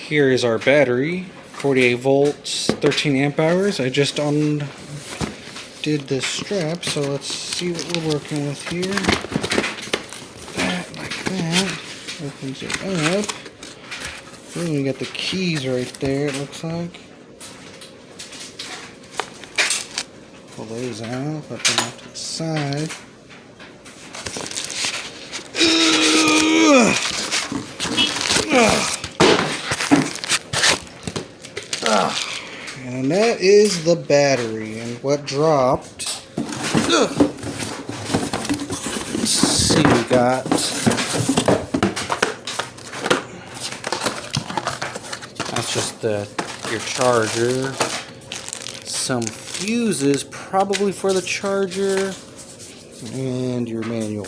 Here is our battery, 48 volts, 13 amp hours. I just undid this strap, so let's see what we're working with here. That, like that, opens it up. Then we got the keys right there, it looks like. Pull those out, put them off to the side. And that is the battery, and what dropped. Let's see, we got that's just your charger, some fuses probably for the charger, and your manual.